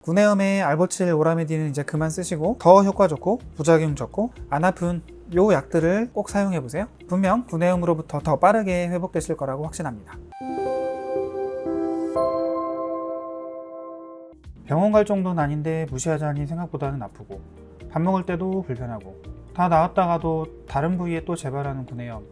구내염에 알보칠, 오라메딘은 이제 그만 쓰시고 더 효과 좋고 부작용 적고 안 아픈 요 약들을 꼭 사용해 보세요. 분명 구내염으로부터 더 빠르게 회복되실 거라고 확신합니다. 병원 갈 정도는 아닌데 무시하자니 생각보다는 아프고 밥 먹을 때도 불편하고 다 나았다가도 다른 부위에 또 재발하는 구내염,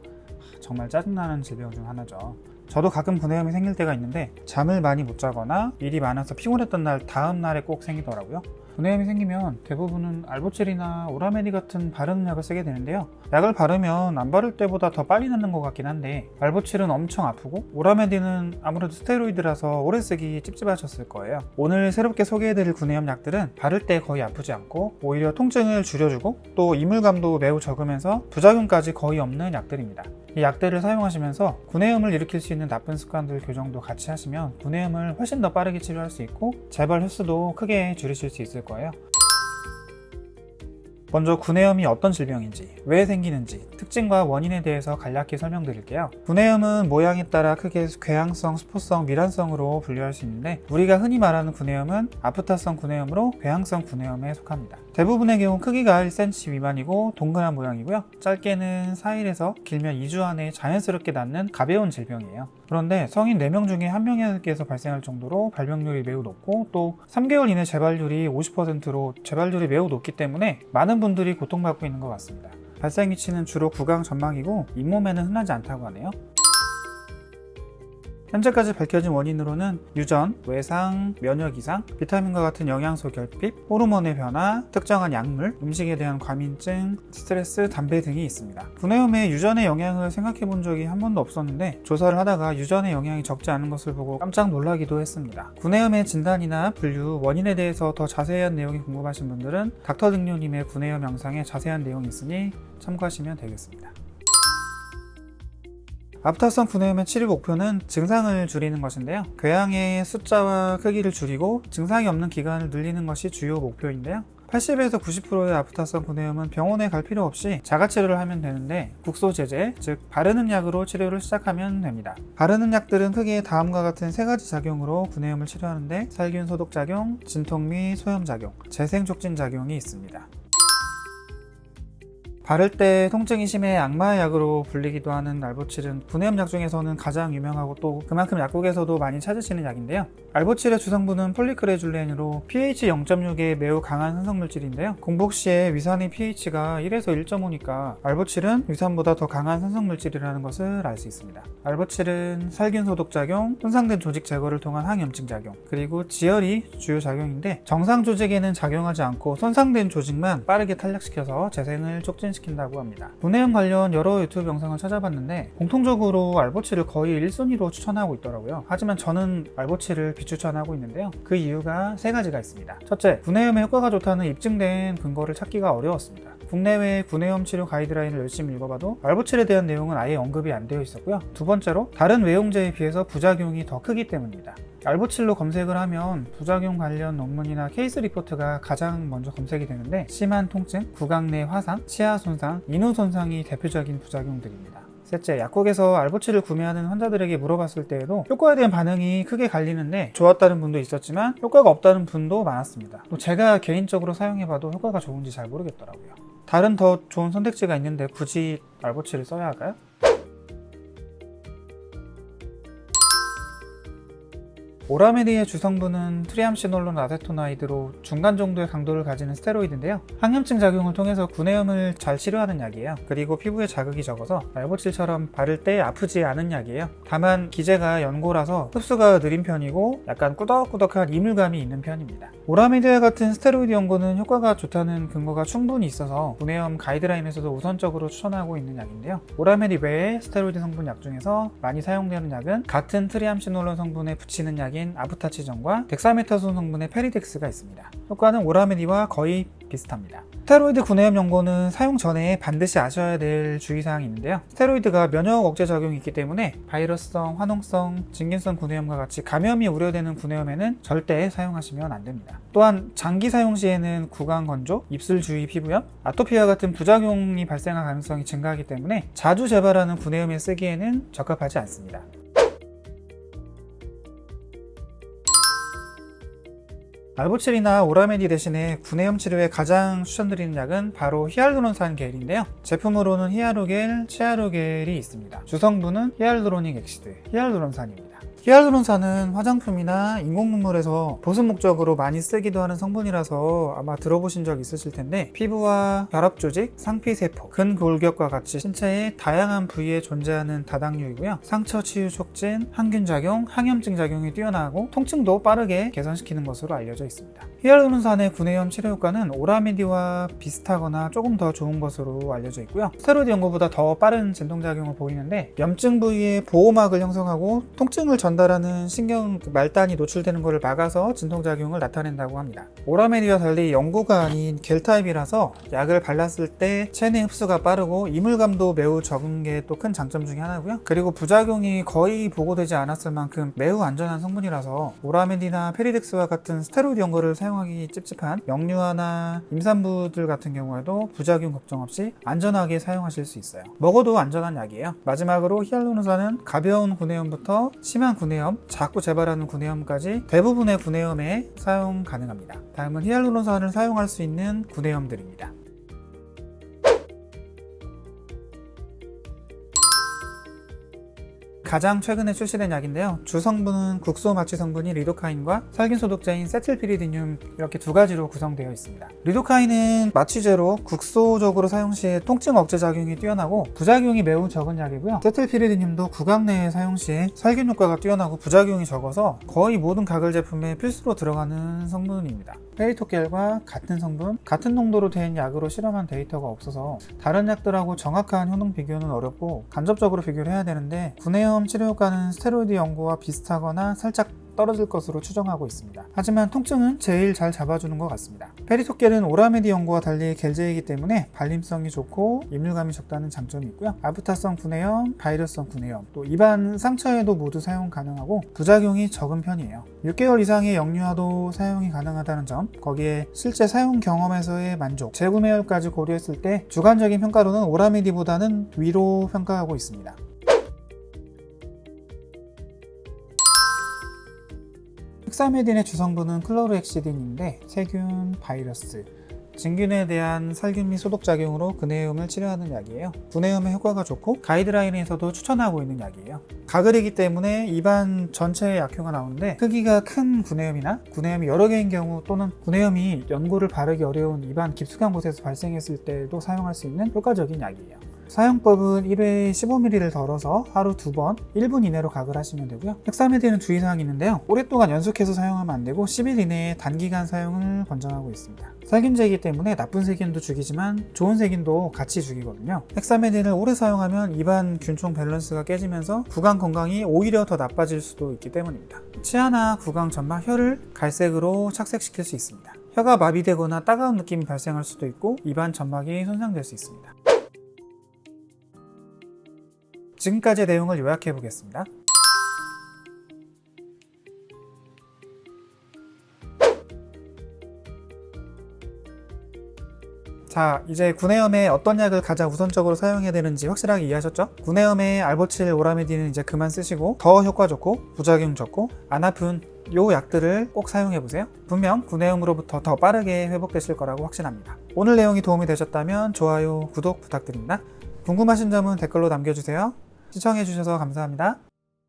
정말 짜증나는 질병 중 하나죠. 저도 가끔 구내염이 생길 때가 있는데 잠을 많이 못 자거나 일이 많아서 피곤했던 날 다음 날에 꼭 생기더라고요. 구내염이 생기면 대부분은 알보칠이나 오라메디 같은 바르는 약을 쓰게 되는데요. 약을 바르면 안 바를 때보다 더 빨리 낫는 것 같긴 한데 알보칠은 엄청 아프고 오라메디는 아무래도 스테로이드라서 오래 쓰기 찝찝하셨을 거예요. 오늘 새롭게 소개해드릴 구내염 약들은 바를 때 거의 아프지 않고 오히려 통증을 줄여주고 또 이물감도 매우 적으면서 부작용까지 거의 없는 약들입니다. 이 약들을 사용하시면서 구내염을 일으킬 수 있는 나쁜 습관들 교정도 같이 하시면 구내염을 훨씬 더 빠르게 치료할 수 있고 재발 횟수도 크게 줄이실 수 있을 거예요. 먼저 구내염이 어떤 질병인지, 왜 생기는지, 특징과 원인에 대해서 간략히 설명드릴게요. 구내염은 모양에 따라 크게 궤양성, 스포성, 밀환성으로 분류할 수 있는데 우리가 흔히 말하는 구내염은 아프타성 구내염으로 궤양성 구내염에 속합니다. 대부분의 경우 크기가 1cm 미만이고 동그란 모양이고요. 짧게는 4일에서 길면 2주 안에 자연스럽게 낫는 가벼운 질병이에요. 그런데 성인 4명 중에 1명에게서 발생할 정도로 발병률이 매우 높고 또 3개월 이내 재발률이 50%로 재발률이 매우 높기 때문에 많은 분들이 고통받고 있는 것 같습니다. 발생 위치는 주로 구강 전막이고 잇몸에는 흔하지 않다고 하네요. 현재까지 밝혀진 원인으로는 유전, 외상, 면역 이상, 비타민과 같은 영양소 결핍, 호르몬의 변화, 특정한 약물, 음식에 대한 과민증, 스트레스, 담배 등이 있습니다. 구내염의 유전의 영향을 생각해 본 적이 한 번도 없었는데 조사를 하다가 유전의 영향이 적지 않은 것을 보고 깜짝 놀라기도 했습니다. 구내염의 진단이나 분류, 원인에 대해서 더 자세한 내용이 궁금하신 분들은 닥터 등료님의 구내염 영상에 자세한 내용이 있으니 참고하시면 되겠습니다. 아프타성 구내염의 치료 목표는 증상을 줄이는 것인데요. 궤양의 숫자와 크기를 줄이고 증상이 없는 기간을 늘리는 것이 주요 목표인데요. 80에서 90%의 아프타성 구내염은 병원에 갈 필요 없이 자가치료를 하면 되는데 국소 제제, 즉 바르는 약으로 치료를 시작하면 됩니다. 바르는 약들은 크게 다음과 같은 3가지 작용으로 구내염을 치료하는데 살균 소독 작용, 진통 및 소염 작용, 재생 촉진 작용이 있습니다. 바를 때 통증이 심해 악마약으로 불리기도 하는 알보칠은 구내염 약 중에서는 가장 유명하고 또 그만큼 약국에서도 많이 찾으시는 약인데요. 알보칠의 주성분은 폴리크레줄렌으로 pH 0.6의 매우 강한 산성물질인데요. 공복 시에 위산의 pH가 1에서 1.5니까 알보칠은 위산보다 더 강한 산성물질이라는 것을 알 수 있습니다. 알보칠은 살균 소독 작용, 손상된 조직 제거를 통한 항염증 작용, 그리고 지혈이 주요 작용인데 정상 조직에는 작용하지 않고 손상된 조직만 빠르게 탄력시켜서 재생을 촉진시킨다고 합니다. 구내염 관련 여러 유튜브 영상을 찾아봤는데 공통적으로 알보칠을 거의 1순위로 추천하고 있더라고요. 하지만 저는 알보칠을 비추천하고 있는데요. 그 이유가 3가지가 있습니다. 첫째, 구내염에 효과가 좋다는 입증된 근거를 찾기가 어려웠습니다. 국내외 구내염 치료 가이드라인을 열심히 읽어봐도 알보칠에 대한 내용은 아예 언급이 안 되어 있었고요. 두 번째로 다른 외용제에 비해서 부작용이 더 크기 때문입니다. 알보칠로 검색을 하면 부작용 관련 논문이나 케이스 리포트가 가장 먼저 검색이 되는데 심한 통증, 구강 내 화상, 치아 손상, 인후 손상이 대표적인 부작용들입니다. 셋째, 약국에서 알보칠을 구매하는 환자들에게 물어봤을 때에도 효과에 대한 반응이 크게 갈리는데 좋았다는 분도 있었지만 효과가 없다는 분도 많았습니다. 또 제가 개인적으로 사용해봐도 효과가 좋은지 잘 모르겠더라고요. 다른 더 좋은 선택지가 있는데 굳이 알보칠을 써야 할까요? 오라메디의 주성분은 트리암시놀론 아세토나이드로 중간 정도의 강도를 가지는 스테로이드인데요. 항염증 작용을 통해서 구내염을 잘 치료하는 약이에요. 그리고 피부에 자극이 적어서 알보칠처럼 바를 때 아프지 않은 약이에요. 다만 기제가 연고라서 흡수가 느린 편이고 약간 꾸덕꾸덕한 이물감이 있는 편입니다. 오라메디와 같은 스테로이드 연고는 효과가 좋다는 근거가 충분히 있어서 구내염 가이드라인에서도 우선적으로 추천하고 있는 약인데요. 오라메디 외에 스테로이드 성분 약 중에서 많이 사용되는 약은 같은 트리암시놀론 성분에 붙이는 약인 아부타치전과 덱사메타손 성분의 페리덱스가 있습니다. 효과는 오라메디와 거의 비슷합니다. 스테로이드 구내염 연고는 사용 전에 반드시 아셔야 될 주의사항이 있는데요. 스테로이드가 면역 억제 작용이 있기 때문에 바이러스성, 화농성, 진균성 구내염과 같이 감염이 우려되는 구내염에는 절대 사용하시면 안 됩니다. 또한 장기 사용 시에는 구강 건조, 입술 주위 피부염, 아토피와 같은 부작용이 발생할 가능성이 증가하기 때문에 자주 재발하는 구내염에 쓰기에는 적합하지 않습니다. 알보칠이나 오라메디 대신에 구내염 치료에 가장 추천드리는 약은 바로 히알루론산 겔인데요. 제품으로는 히아루겔, 치아루겔이 있습니다. 주성분은 히알루로닉 엑시드, 히알루론산입니다. 히알루론산은 화장품이나 인공눈물에서 보습 목적으로 많이 쓰기도 하는 성분이라서 아마 들어보신 적 있으실 텐데, 피부와 결합 조직, 상피세포, 근골격과 같이 신체의 다양한 부위에 존재하는 다당류이고요. 상처 치유 촉진, 항균 작용, 항염증 작용이 뛰어나고 통증도 빠르게 개선시키는 것으로 알려져 있습니다. 히알루론산의 구내염 치료 효과는 오라메디와 비슷하거나 조금 더 좋은 것으로 알려져 있고요. 스테로이드 연고보다 더 빠른 진통작용을 보이는데, 염증 부위에 보호막을 형성하고 통증을 전달하는 신경 말단이 노출되는 것을 막아서 진통작용을 나타낸다고 합니다. 오라메디와 달리 연고가 아닌 겔 타입이라서 약을 발랐을 때 체내 흡수가 빠르고 이물감도 매우 적은 게 또 큰 장점 중에 하나고요. 그리고 부작용이 거의 보고되지 않았을 만큼 매우 안전한 성분이라서 오라메디나 페리덱스와 같은 스테로이드 연고를 사용하기 찝찝한 영유아나 임산부들 같은 경우에도 부작용 걱정 없이 안전하게 사용하실 수 있어요. 먹어도 안전한 약이에요. 마지막으로 히알루론산은 가벼운 구내염부터 심한 구내염, 자꾸 재발하는 구내염까지 대부분의 구내염에 사용 가능합니다. 다음은 히알루론산을 사용할 수 있는 구내염들입니다. 가장 최근에 출시된 약인데요. 주성분은 국소 마취 성분인 리도카인과 살균 소독제인 세틸피리디늄, 이렇게 두 가지로 구성되어 있습니다. 리도카인은 마취제로 국소적으로 사용 시에 통증 억제 작용이 뛰어나고 부작용이 매우 적은 약이고요. 세틸피리디늄도 구강 내에 사용 시에 살균 효과가 뛰어나고 부작용이 적어서 거의 모든 가글 제품에 필수로 들어가는 성분입니다. 페리토겔과 같은 성분, 같은 농도로 된 약으로 실험한 데이터가 없어서 다른 약들하고 정확한 효능 비교는 어렵고 간접적으로 비교를 해야 되는데, 구내염 치료 효과는 스테로이드 연고와 비슷하거나 살짝 떨어질 것으로 추정하고 있습니다. 하지만 통증은 제일 잘 잡아주는 것 같습니다. 페리토겔은 오라메디 연고와 달리 겔제이기 때문에 발림성이 좋고 이물감이 적다는 장점이 있고요. 아프타성 구내염, 바이러스성 구내염, 또 입안 상처에도 모두 사용 가능하고 부작용이 적은 편이에요. 6개월 이상의 영유아도 사용이 가능하다는 점, 거기에 실제 사용 경험에서의 만족, 재구매율까지 고려했을 때 주관적인 평가로는 오라메디보다는 위로 평가하고 있습니다. 헥사메딘의 주성분은 클로르엑시딘인데 세균, 바이러스, 진균에 대한 살균 및 소독작용으로 구내염을 치료하는 약이에요. 구내염에 효과가 좋고 가이드라인에서도 추천하고 있는 약이에요. 가글이기 때문에 입안 전체에 약효가 나오는데, 크기가 큰 구내염이나 구내염이 여러 개인 경우, 또는 구내염이 연고를 바르기 어려운 입안 깊숙한 곳에서 발생했을 때도 사용할 수 있는 효과적인 약이에요. 사용법은 1회에 15ml를 덜어서 하루 2번 1분 이내로 가글 하시면 되고요. 헥사메딘은 주의사항이 있는데요. 오랫동안 연속해서 사용하면 안 되고 10일 이내에 단기간 사용을 권장하고 있습니다. 살균제이기 때문에 나쁜 세균도 죽이지만 좋은 세균도 같이 죽이거든요. 헥사메딘을 오래 사용하면 입안 균총 밸런스가 깨지면서 구강 건강이 오히려 더 나빠질 수도 있기 때문입니다. 치아나 구강 점막, 혀를 갈색으로 착색시킬 수 있습니다. 혀가 마비되거나 따가운 느낌이 발생할 수도 있고 입안 점막이 손상될 수 있습니다. 지금까지의 내용을 요약해 보겠습니다. 자, 이제 구내염에 어떤 약을 가장 우선적으로 사용해야 되는지 확실하게 이해하셨죠? 구내염에 알보칠, 오라메디는 이제 그만 쓰시고 더 효과 좋고 부작용 적고 안 아픈 요 약들을 꼭 사용해보세요. 분명 구내염으로부터 더 빠르게 회복되실 거라고 확신합니다. 오늘 내용이 도움이 되셨다면 좋아요, 구독 부탁드립니다. 궁금하신 점은 댓글로 남겨주세요. 시청해주셔서 감사합니다.